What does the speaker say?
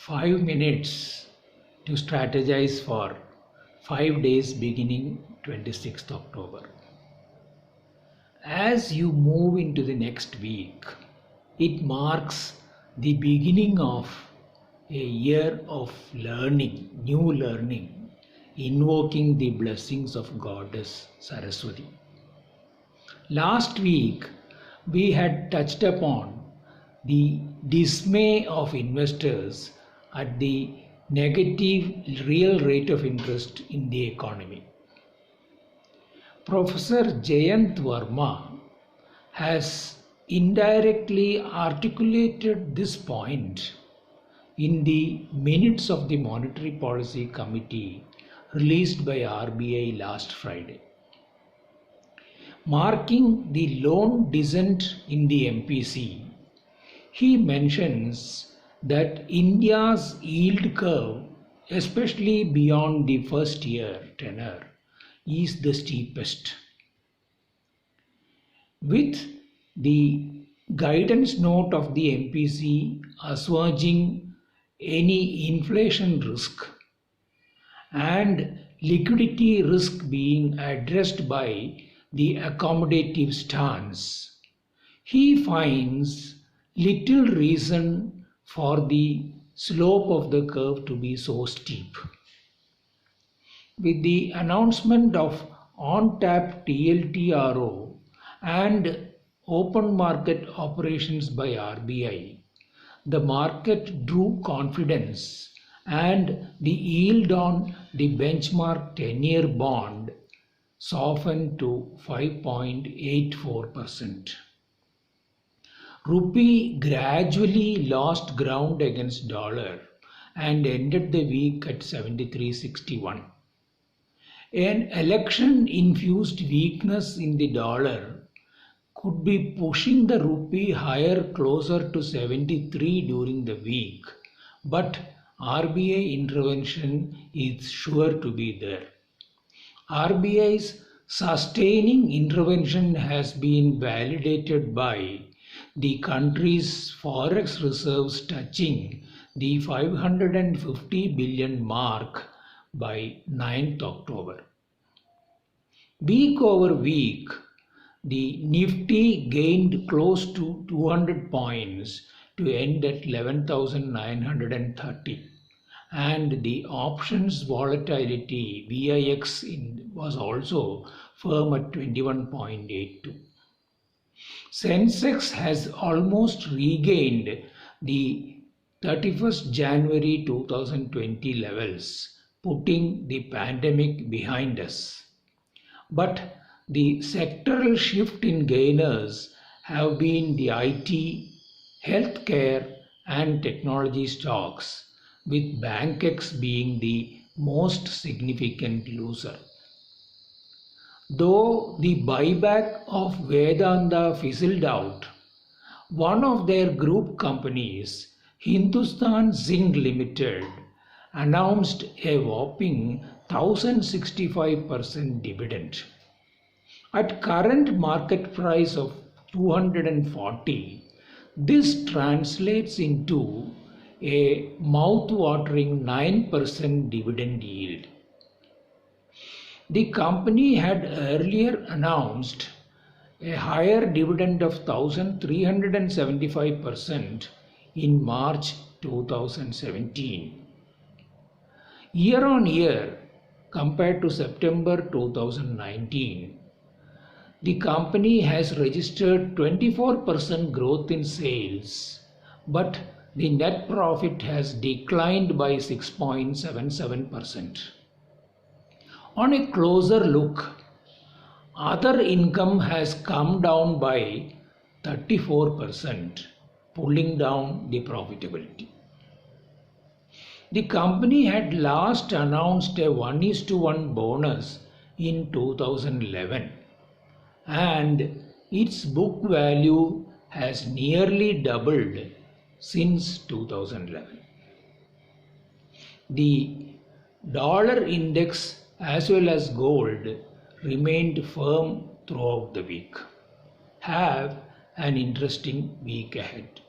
5 minutes to strategize for 5 days beginning 26th October. As you move into the next week, it marks the beginning of a year of learning, new learning, invoking the blessings of Goddess Saraswati. Last week, we had touched upon the dismay of investors at the negative real rate of interest in the economy. Professor Jayant Verma has indirectly articulated this point in the minutes of the Monetary Policy Committee released by RBI last Friday. Marking the lone dissent in the MPC, he mentions that India's yield curve, especially beyond the first year tenor, is the steepest. With the guidance note of the MPC assuaging any inflation risk and liquidity risk being addressed by the accommodative stance, he finds little reason for the slope of the curve to be so steep. With the announcement of on-tap TLTRO and open market operations by RBI, the market drew confidence and the yield on the benchmark 10-year bond softened to 5.84%. Rupee gradually lost ground against dollar and ended the week at 73.61. An election-infused weakness in the dollar could be pushing the rupee higher closer to 73 during the week, but RBI intervention is sure to be there. RBI's sustaining intervention has been validated by the country's forex reserves touching the 550 billion mark by 9th October. Week over week, the Nifty gained close to 200 points to end at 11,930, and the options volatility VIX was also firm at 21.82. Sensex has almost regained the 31st January 2020 levels, putting the pandemic behind us. But the sectoral shift in gainers have been the IT, healthcare and technology stocks, with BankX being the most significant loser. Though the buyback of Vedanta fizzled out, one of their group companies, Hindustan Zinc Limited, announced a whopping 1,065% dividend. At current market price of 240, this translates into a mouth-watering 9% dividend yield. The company had earlier announced a higher dividend of 1,375% in March 2017. Year on year, compared to September 2019, the company has registered 24% growth in sales, but the net profit has declined by 6.77%. On a closer look, other income has come down by 34%, pulling down the profitability. The company had last announced a 1:1 bonus in 2011, and its book value has nearly doubled since 2011. The dollar index as well as gold remained firm throughout the week. Have an interesting week ahead.